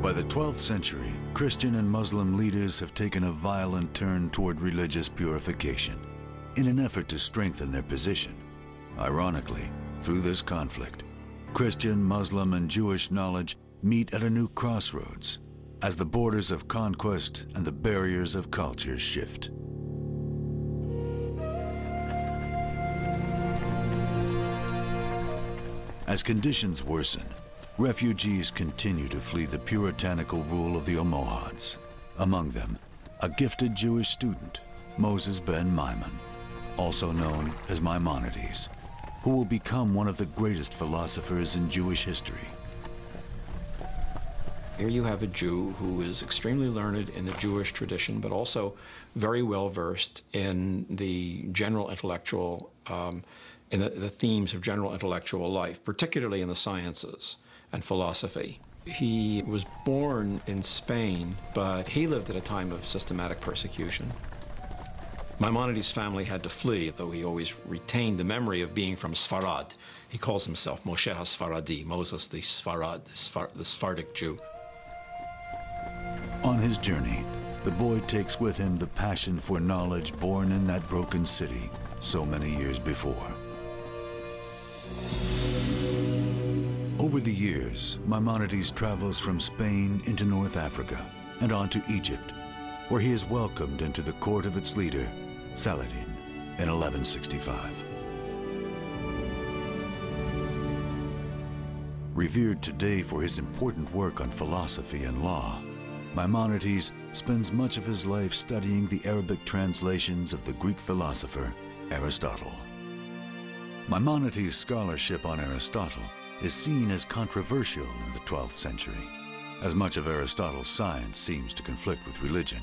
By the 12th century, Christian and Muslim leaders have taken a violent turn toward religious purification in an effort to strengthen their position. Ironically, through this conflict, Christian, Muslim, and Jewish knowledge meet at a new crossroads as the borders of conquest and the barriers of culture shift. As conditions worsen, refugees continue to flee the puritanical rule of the Almohads. Among them, a gifted Jewish student, Moses Ben Maimon, also known as Maimonides, who will become one of the greatest philosophers in Jewish history. Here you have a Jew who is extremely learned in the Jewish tradition, but also very well versed in the general intellectual, in the themes of general intellectual life, particularly in the sciences and philosophy. He was born in Spain, but he lived at a time of systematic persecution. Maimonides' family had to flee, though he always retained the memory of being from Sfarad. He calls himself Moshe HaSfaradi, Moses the Sfarad, the Sephardic Jew. On his journey, the boy takes with him the passion for knowledge born in that broken city so many years before. Over the years, Maimonides travels from Spain into North Africa and on to Egypt, where he is welcomed into the court of its leader, Saladin, in 1165. Revered today for his important work on philosophy and law, Maimonides spends much of his life studying the Arabic translations of the Greek philosopher Aristotle. Maimonides' scholarship on Aristotle is seen as controversial in the 12th century, as much of Aristotle's science seems to conflict with religion.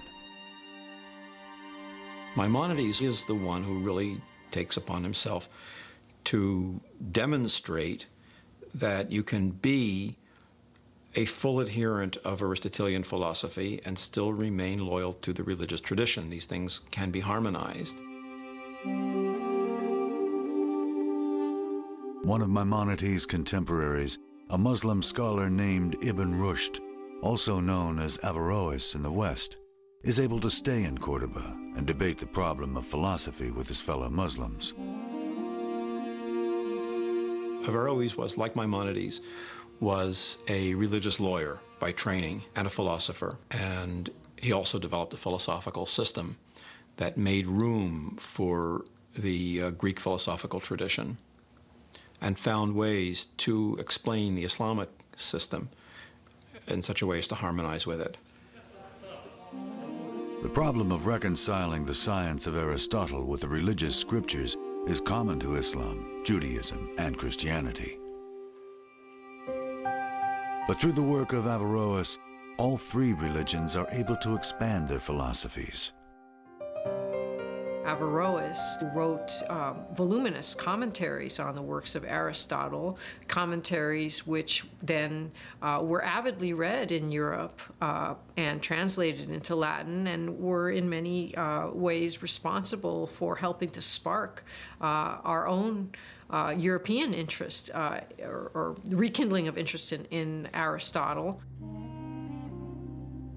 Maimonides is the one who really takes upon himself to demonstrate that you can be a full adherent of Aristotelian philosophy and still remain loyal to the religious tradition. These things can be harmonized. One of Maimonides' contemporaries, a Muslim scholar named Ibn Rushd, also known as Averroes in the West, is able to stay in Cordoba and debate the problem of philosophy with his fellow Muslims. Averroes was, like Maimonides, was a religious lawyer by training and a philosopher, and he also developed a philosophical system that made room for the Greek philosophical tradition and found ways to explain the Islamic system in such a way as to harmonize with it. The problem of reconciling the science of Aristotle with the religious scriptures is common to Islam, Judaism, and Christianity. But through the work of Averroes, all three religions are able to expand their philosophies. Averroes wrote voluminous commentaries on the works of Aristotle, commentaries which then were avidly read in Europe and translated into Latin, and were in many ways responsible for helping to spark our own European interest or rekindling of interest in Aristotle.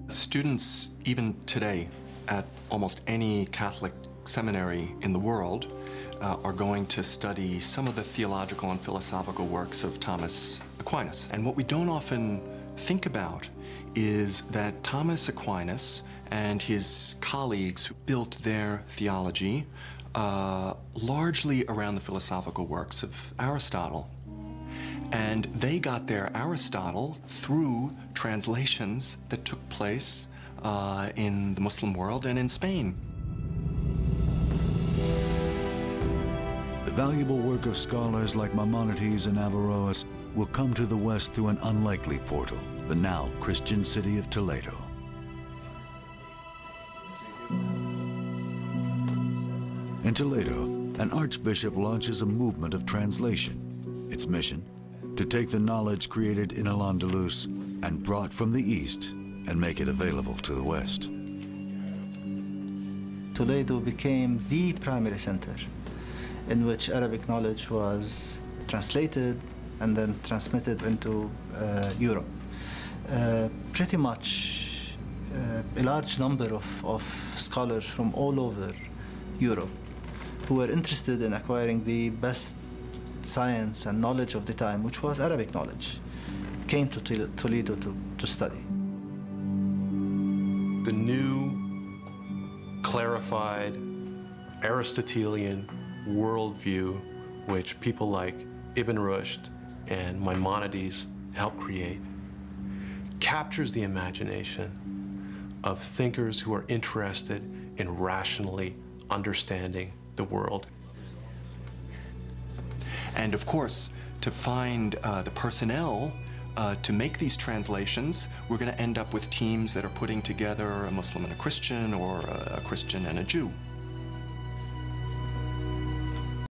Students, even today, at almost any Catholic seminary in the world are going to study some of the theological and philosophical works of Thomas Aquinas. And what we don't often think about is that Thomas Aquinas and his colleagues who built their theology largely around the philosophical works of Aristotle. And they got their Aristotle through translations that took place in the Muslim world and in Spain. The valuable work of scholars like Maimonides and Averroes will come to the West through an unlikely portal, the now Christian city of Toledo. In Toledo, an archbishop launches a movement of translation. Its mission, to take the knowledge created in Al-Andalus and brought from the East and make it available to the West. Toledo became the primary center in which Arabic knowledge was translated and then transmitted into Europe. pretty much a large number of scholars from all over Europe who were interested in acquiring the best science and knowledge of the time, which was Arabic knowledge, came to Toledo to study. The new, clarified, Aristotelian worldview, which people like Ibn Rushd and Maimonides helped create, captures the imagination of thinkers who are interested in rationally understanding the world. And of course, to find the personnel to make these translations, we're going to end up with teams that are putting together a Muslim and a Christian, or a Christian and a Jew.